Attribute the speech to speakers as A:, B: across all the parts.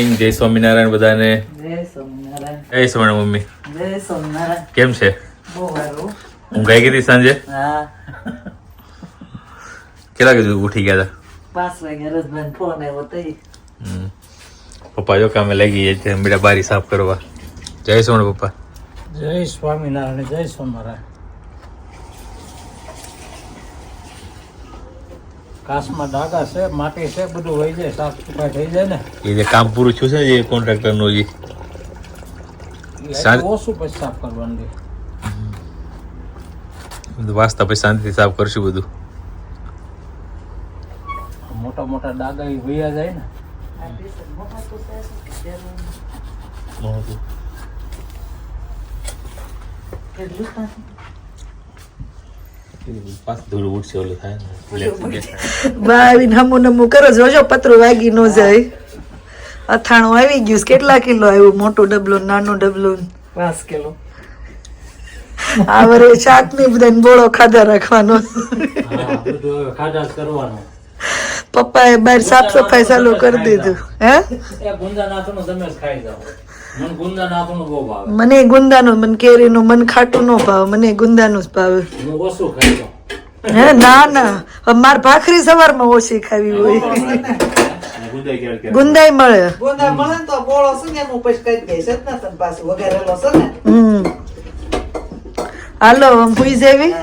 A: Morning. જય સ્વામિનારાયણ બધાને.
B: જય સ્વામિનારાયણ.
A: જય સ્વામિનારાયણ મમ્મી.
B: જય સ્વામિનારાયણ.
A: કેમ છે?
B: બહુ સારું.
A: હું ગઈ હતી સાંજે.
B: હા,
A: કેટલા વાગે ઉઠી ગયા હતા?
B: 5 વાગે રસભાઈ ફોન આવ્યો તઈ.
A: પપ્પા જો કામે લાગી જાય છે બેટા બારી સાફ કરવા. જય સ્વામિનારાયણ પપ્પા.
C: જય સ્વામિનારાયણ. જય સ્વામિનારાયણ. કાચમાં ડાઘા છે, માટી છે, બધું વહી જાય, સાફ સફાઈ થઈ જાય ને.
A: એ જે કામ પૂરું થયું છે ને જે કોન્ટ્રાક્ટરનું જે
C: એટલે ઓછું પછી સાફ કરવાનું છે.
A: બધું વાસ્તા પછી શાંતિથી સાફ કરશું બધું.
C: મોટા મોટા ડાઘા એ વહ્યા જાય ને.
A: ધૂળ ઉડશે ઓલું થાય ને.
B: બાવીને હમું નમું કરો જોજો પતરું વાગી ન જાય. અથાણું આવી ગયું. કેટલા કિલો આવ્યું? મોટું ડબલું, નાનું ડબલું? 5 કિલો. આ વરે શાક ની બધાને બોળો ખાધા રાખવાનો.
C: હા, બધું હવે ખાધા જ કરવાનું.
B: પપ્પાએ બહાર સાફ સફાઈ ચાલુ કરી દીધું. હે,
C: એ ગુંદા નાથું તમે જ ખાઈ જાઓ. મને ગુંદા નાથું બહુ ભાવે.
B: મને ગુંદાનું, મને કેરીનું, મને ખાટું નો ભાવે, મને ગુંદાનું જ ભાવે.
C: હું ઓછું ખાઈ જાઉં.
B: હે, ના ના, હવે માર ભાખરી સવારમાં ઓછી ખાવી હોય. ગુંદાય મળે.
D: ગોંદા મળે ને તો બોળો છે ને એનું પછી કઈ દઈશ જ ને તને પાછું વઘારેલો છે ને.
B: હાલો હુઈ જેવી.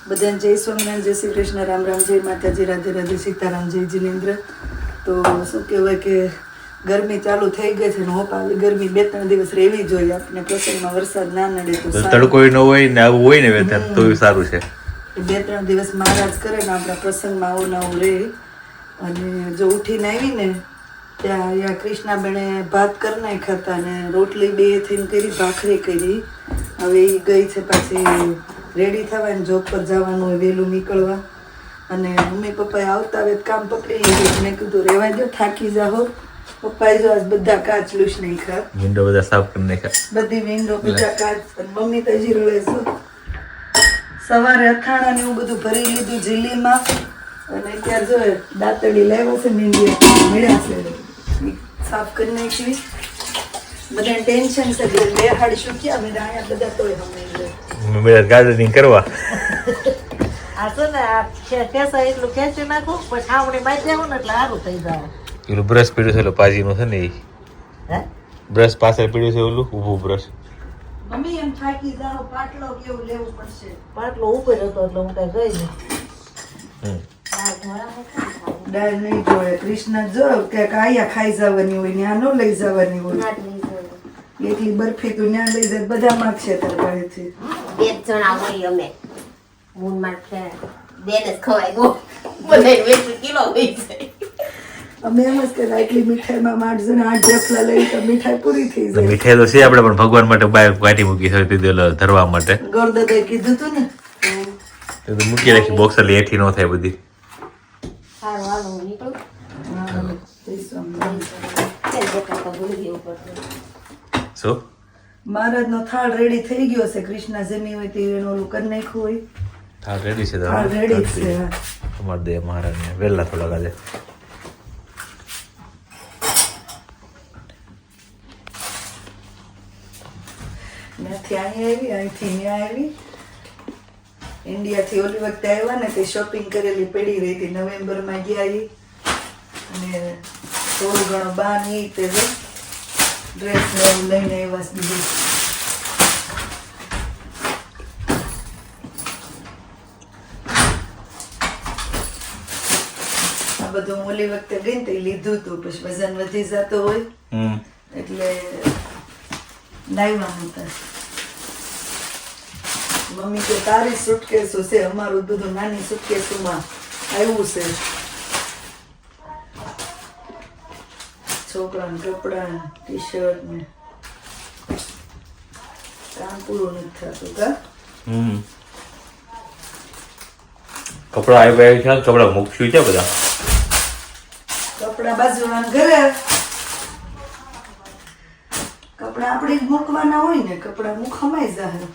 B: બધાને જય સ્વામિનારાયણ, જય શ્રી કૃષ્ણ, રામ રામ, જય માતાજી, રાધે રાધે, સીતારામ, જય જિનેન્દ્ર. તો શું કહેવાય કે ગરમી ચાલુ થઈ ગઈ છે ને હોપ આવી ગરમી 2-3 દિવસ રહેવી જોઈએ. આપણે પ્રસંગમાં વરસાદ ના નડે તો
A: તડકો ન હોય ને આવું હોય ને વેધર તો સારું છે.
B: 2-3 દિવસ મહારાજ કરે ને આપણા પ્રસંગમાં આવું ને આવું રહે. અને જો ઉઠીને આવી ને ત્યાં અહીંયા કૃષ્ણાબેને ભાત કરી નાખ્યા હતા ને રોટલી 2 થઈને કરી, ભાખરી કરી. હવે એ ગઈ છે પાછી રેડી થવા ને જોબ પર જવાનું હોય, વહેલું નીકળવા. અને મમ્મી પપ્પાએ આવતા હવે કામ પકડી લીધું. મેં કીધું રહેવા દો, થાકી જાઓ. પપ્પાએ જો આજ બધા કાચ લૂસ નાખ્યા,
A: વિન્ડો બધા સાફ કરી નાખ્યા,
B: બધી વિન્ડો બધા કાચ. અને મમ્મી તો હજી રોળે છે. સવારે અથાણા ને એવું બધું ભરી લીધું જીલીમાં. અને અત્યારે જો દાંતડી લાવ્યા છે મીંડિયા મળ્યા છે, સાફ કરી નાખી. બધાને ટેન્શન છે કે બેહાડીશું ક્યાં? મેં અહીંયા બધા તોય
A: મેં ગાર્ડનિંગ કરવા.
D: આ છે ને આ કેસા એટલું ખેંચી નાખું પછી ખાવણી મારી દેવું ને એટલે સારું થઈ જાય.
A: પેલું બ્રશ પીડ્યું છે એટલે પાજીનું છે ને એ
D: હે,
A: બ્રશ પાછળ પીડ્યું છે ઓલું ઊભું બ્રશ.
B: મમ્મી એમ થાકી જાઓ, પાટલો કેવું લેવું પડશે.
D: પાટલો ઉપર હતો એટલે હું કઈ ગઈ નહીં.
B: દાળ નહીં જોયે. કૃષ્ણ જો કે આયા ખાઈ જવાની હોય ને આ ન લઈ જવાની હોય. એટલી બરફી તું ન્યા લઈ જાય બધા માગશે તાર પાસેથી.
E: 2 જણા હોય અમે. હું માર છે બેને જ ખવાય ગો. બધાય 20 કિલો હોય છે.
B: અમે એમ જ કે આટલી મીઠાઈમાં 8 જણા 8 ઢેફલા લઈ તો મીઠાઈ પૂરી થઈ જાય.
A: મીઠાઈ તો છે આપણે પણ ભગવાન માટે બહાર કાઢી મૂકી છે ધરવા માટે.
B: ગોરદાદાએ કીધું તું ને
A: એ તો મૂકી રાખી બોક્સ એટલે એઠી ન થાય બધી.
E: સારું હાલો હું નીકળું. ચાલ બેટા તો ભૂલી ગયું પડતું.
A: શું
B: મહારાજનો થાળ રેડી થઈ ગયો છે. કૃષ્ણ જમી હોય તે એનું ઓલું કરી નાખ્યું હોય.
A: થાળ રેડી છે
B: થાળ રેડી છે. હા.
A: અમારે દે મહારાજને વહેલા થોડાક આજે.
B: ત્યાંથી અહીં આવી, અહીંથી ત્યાં આવી. ઇન્ડિયાથી ઓલી વખતે આવ્યા ને તે શોપિંગ કરેલી પડી રહી હતી. નવેમ્બરમાં ગયા ઈ. અને થોડું ઘણું બાન ઈ તે ડ્રેસ ને એવું લઈને આવ્યા છે બીજું. આ બધું હું ઓલી વખતે ગઈ ને તે લીધું હતું. પછી વજન વધી જતો હોય એટલે લાવ્યા હતા. મમ્મી કે તારી સુટકેસો છે, અમારું બધું નાની સુટકેસોમાં આવ્યું છે. છોકરાને કપડા, ટી શર્ટ ને કામ પૂરું નથી થતું. કા
A: કપડા આવી ખ્યાલ કપડા મૂકશું છે બધા.
B: કપડા બાજુના ઘરે, કપડા આપણે જ મૂકવાના હોય ને, કપડા મુખમાઈ જાય.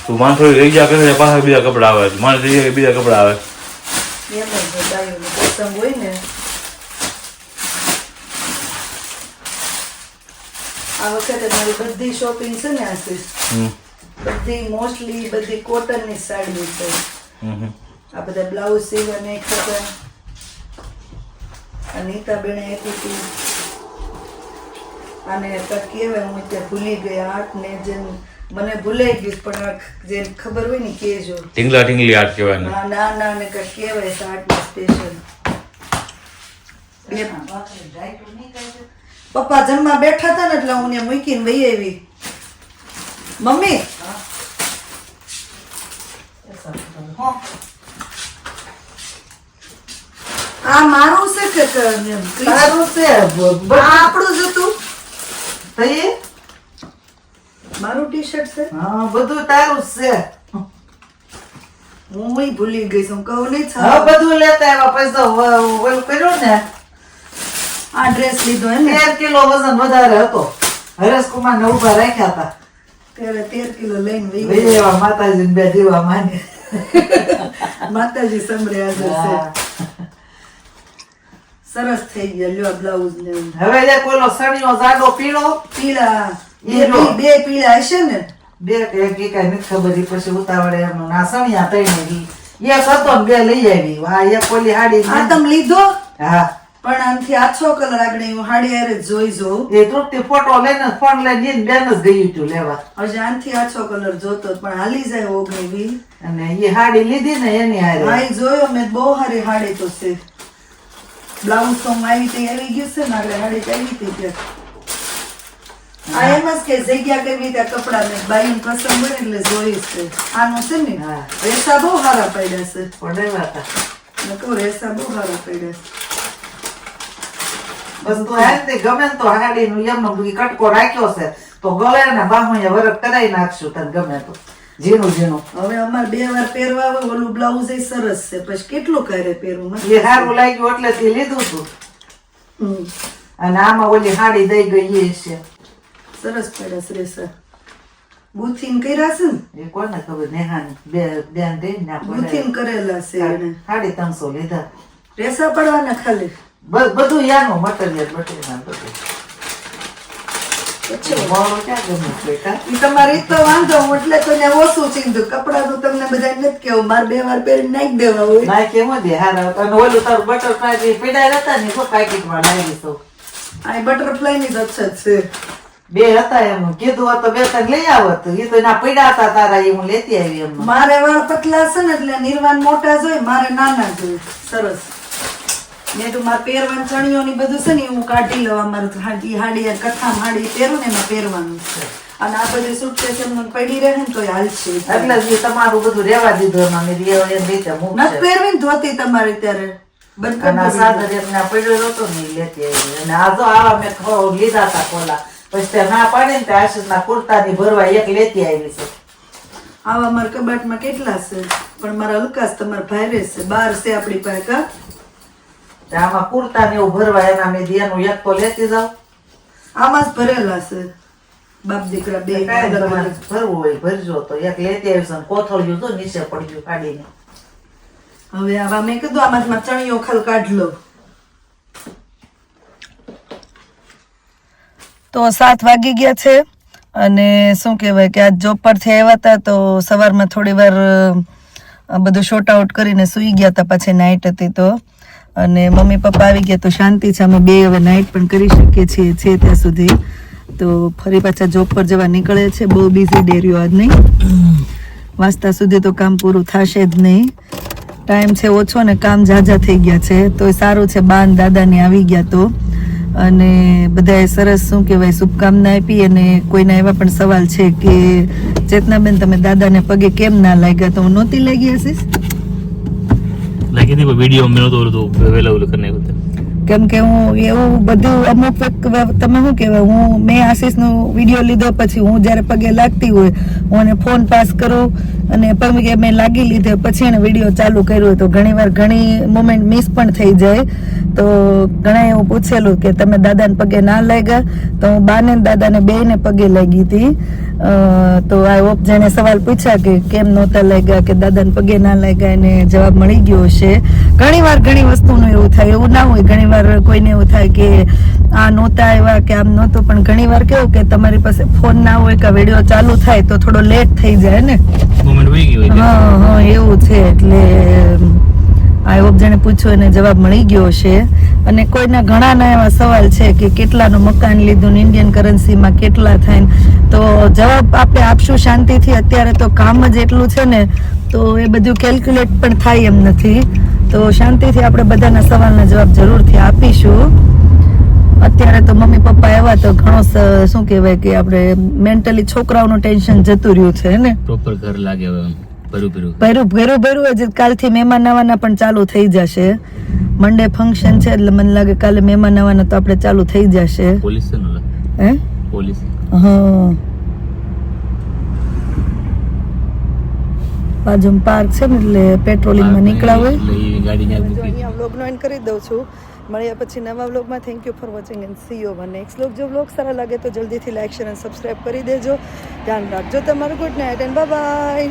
A: તું માણસો રહી ગયા કરે પાછા બીજા કપડા આવે માણસ રહી ગયા બીજા કપડા આવે
B: એમ જ બાયુનો પ્રસંગ હોય ને. આ વખતે મારી બધી શોપિંગ છે ને આશીષ, બધી મોસ્ટલી બધી કોટનની સાડી છે. આ બધા બ્લાઉઝ સીવવાને ખાતા અનિતા બેને આપી હતી. અને કહેવાય હું ત્યાં ભૂલી ગઈ આર્ટ ને જેમ મને ભૂલાઈ ગયું પણ આ જે ખબર હોય ને કેજો.
A: ટીંગલા ટીંગલી આર્ટ કહેવાય ને.
B: ના ના ના ને કઈ કહેવાય છે આર્ટ સ્પેશિયલ. પપ્પા જમવા બેઠા હતા ને એટલે હું ને મૂકીને વહી આવી. મમ્મી આ મારું છે કે
D: તારું છે
B: આપણું જ હતું.
D: તઈ
B: મારું ટી શર્ટ છે.
D: હા બધું તારું જ છે.
B: હું ભૂલી ગઈ છું કહું નહીં
D: હવે
B: છ.
D: બધું લેતા આવ્યા પૈસા ઓલું કર્યું ને
B: આ ડ્રેસ લીધો એમ ને
D: 13 કિલો વજન વધારે હતો. હરેશકુમાર ને ઉભા રાખ્યા હતા.
B: ત્યારે 13 કિલો લઈને વહી
D: ભાઈ
B: ગઈ.
D: એવા માતાજી બે દીવા માને.
B: માતાજી સમરે હાજર છે. સરસ થઈ ગયા લ્યો બ્લાઉઝ ને એવું.
D: હવે જે કોઈલો સણિયો જાડો પીળો
B: પીળા
D: ઈ લો.
B: બે પીળા હશે ને.
D: બે કે એક કઈ નથી ખબર ઈ પછી ઉતાવળે એમનું ના સણિયા તઈને ઈ એક હતો ને બે લઈ આવી. આ એક ઓલી હાડી
B: આ તમે લીધો
D: હા
B: પણ આનથી આછો કલર આગળ હું હાડી હારે જોઈ જોઉં.
D: એ તૃપ્તિ ફોટો લઈને ફોન લઈને ઈને બેન જ ગયું હતું લેવા
B: હજી આનથી આછો કલર જોતો પણ હાલી જાય ઓગણી
D: અને એ હાડી લીધી ને એની હારે
B: હા ઈ જોયો મેં બહુ સારી હાડી તો છે. બ્લાઉઝ તો હું આવી તે આવી ગયું છે ને આગળ હાડી તો આવી હતી ત્યાં. આ એમ જ કે જગ્યા કેવી રીતે કપડા ને બાઈ પસંદ હોય ને એટલે જોઈશ છે. આનું છે ને
D: હા.
B: રેસા બહુ સારા પડ્યા છે.
D: પડેલા હતા
B: મેં કહું રેસા બહુ સારા પડ્યા છે.
D: બસ તો હાલતી ગમે ને તો હાડી નું એમનો કટકો રાખ્યો છે તો ગળે ને બાહુએ વરખ કરાઈ નાખશું તને ગમે તો ઝીણું ઝીણું
B: હવે અમારે 2 વાર પહેરવા આવે ઓલું બ્લાઉઝ એ સરસ છે પછી કેટલું કરે પહેરવું મને
D: એ સારું લાગ્યું એટલે તે લીધું હતું
B: હમ.
D: અને આમાં ઓલી હાડી દઈ ગઈ એ છે
B: સરસ પડ્યા છે રેસા. ગુથીન કર્યા છે ને
D: એ કોને ખબર નેહાની બેન દઈ ને
B: ગુથીન કરેલા છે એને.
D: 350 લીધા
B: રેસા પડવાના ખાલી.
D: બધું યાનું મટીરિયલ બધું
B: પછી
D: મોડું ક્યાં ગમે છે કા
B: ઈ તમારી તો વાંધો હું એટલે તો ને ઓછું ચીંધું કપડાનું તમને બધા નથી કેવું મારે 2 વાર પહેરી નાખી દેવા હોય.
D: ના કેમ દે હારા અને ઓલું તારું બટરફ્લાય પીડા હતા ને તો પેકેટમાં લાવી તો
B: આ બટરફ્લાય ની જ અછત છે.
D: બે હતા એમ કીધું હતું બે ત્રણ લઈ આવત એ તો એના પીડા હતા તારા એ હું લેતી આવી એમ
B: મારે વાળ પતલા છે ને એટલે નિર્વાણ મોટા જોઈએ મારે નાના જોઈએ. સરસ મેં તો મારે પહેરવાનું ચણિયોની બધું છે ને હું કાઢી લઉં. અમારે હાડી કથામ હાડી પહેરું ને એમાં પહેરવાનું છે. અને આ બધી સુટકેસ એમને પડી રહે ને તો હાલશે.
D: એટલે જ તમારું બધું રેવા દીધું એમાં મેં રેવા એમ રીતે
B: નથી
D: મૂકશે
B: પહેરવી ને ધોતી તમારે ત્યારે બંધ કરી
D: અને આ
B: દેવી.
D: સાદર એમને પડ્યો હતો ને ઈ લેતી આવી અને આ જો આવા મેં લીધા હતા કોલા પછી તે ના પાડી ને તે આશીષના કુર્તાની ભરવા એક લેતી આવી છે
B: આવા મારા કબાટમાં કેટલા છે પણ મારા હલકાશ તમારા ભાઈરે છે 12 છે આપણી પાસે કા.
D: તે આમાં કુર્તા ને એવું ભરવા એના મેં એનું એક તો લેતી જાવ
B: આમાં જ ભરેલા છે બાપ દીકરા બે
D: કાંઈ તમારે ભરવું હોય ભરજો તો એક લેતી આવી છે કોથળિયું તો નીચે પડ્યું કાઢીને
B: હવે આવા મેં કીધું આમાં મારા ચણિયો ખાલ કાઢ લો. તો 7 વાગી ગયા છે અને શું કહેવાય કે આજ જોબ પરથી આવ્યા હતા તો સવારમાં થોડી વાર બધું શોર્ટ આઉટ કરીને સૂઈ ગયા હતા. પાછી નાઇટ હતી તો અને મમ્મી પપ્પા આવી ગયા તો શાંતિ છે. અમે બે હવે નાઇટ પણ કરી શકીએ છીએ છે ત્યાં સુધી. તો ફરી પાછા જોબ પર જવા નીકળે છે. બહુ બિઝી ડેર્યો આજ નહીં. વાંચતા સુધી તો કામ પૂરું થશે જ નહીં. ટાઈમ છે ઓછો ને કામ ઝાઝા થઈ ગયા છે. તો સારું છે બા ને દાદાને આવી ગયા તો અને બધાએ સરસ શું કહેવાય શુભકામના આપી. અને કોઈના એવા પણ સવાલ છે કે ચેતનાબેન તમે દાદાને પગે કેમ ના લાગ્યા? તો હું નહોતી લાગી આશીષ
A: લાગી હતી વિડીયો મેં તો વેલા ઓલું કરી નાખ્યું
B: કેમ કે હું એવું બધું અમુક તમે શું કહેવાય મેં આશીષનો વિડીયો લીધો પછી હું જ્યારે પગે લાગતી હોય હું એને ફોન પાસ કરું અને પગે મેં લાગી લીધે પછી એને વિડીયો ચાલુ કર્યો. તો ઘણીવાર ઘણી મોમેન્ટ મિસ પણ થઈ જાય. તો ઘણા એવું પૂછેલું કે તમે દાદાને પગે ના લાગ્યા, તો હું બાને દાદાને બેયને પગે લાગી હતી. તો આઈ હોપ જેને સવાલ પૂછ્યા કે કેમ નહોતા લાગ્યા, કે દાદાને પગે ના લાગ્યા, એને જવાબ મળી ગયો છે. ઘણીવાર ઘણી વસ્તુનું એવું થાય, એવું ના હોય. ઘણીવાર કોઈને એવું થાય કે આ નહોતા આવ્યા કે આમ નહોતું, પણ ઘણીવાર કેવું કે તમારી પાસે ફોન ના હોય કે વિડીયો ચાલુ થાય તો થોડો લેટ થઈ જાય ને.
A: મોમેન્ટ વહી ગઈ હોય.
B: હા એવું છે. એટલે આઈ હોપ જેને પૂછ્યું એને જવાબ મળી ગયો છે. અને કોઈના ઘણાના એવા સવાલ છે કે કેટલાનું મકાન લીધું, ઇન્ડિયન કરન્સીમાં કેટલા થાય, તો જવાબ આપણે આપશું શાંતિથી. અત્યારે તો કામ જ એટલું છે ને, તો એ બધું કેલ્ક્યુલેટ પણ થાય એમ નથી. તો શાંતિથી આપણે બધાના સવાલના જવાબ જરૂરથી આપીશું. અત્યારે તો મમ્મી પપ્પા આવ્યા તો ઘણો શું કહેવાય કે આપણે મેન્ટલી છોકરાઓનું ટેન્શન જતું રહ્યું છે ને.
A: પ્રોપર ઘર લાગે હવે
B: ભેરું હજી કાલથી મહેમાન આવવાના પણ ચાલુ થઈ જશે. મંડે ફંક્શન છે એટલે મને લાગે કાલે મહેમાન આવવાના તો આપણે ચાલુ થઈ જશે.
A: પોલીસ છે ને?
B: હે
A: પોલીસ?
B: હા, બાજુમાં પાર્ક છે ને એટલે પેટ્રોલિંગમાં નીકળ્યા હોય.
A: ગાડી
B: અહીંયા વ્લોગનો એન્ડ કરી દઉં છું. મળ્યા પછી નવા વ્લોગમાં. Thank you for watching and C you on next vlog. જો વ્લોગ સારા લાગે તો જલ્દીથી લાઈક શેર અને સબસ્ક્રાઈબ કરી દેજો. ધ્યાન રાખજો તમારું. Good night and bye bye.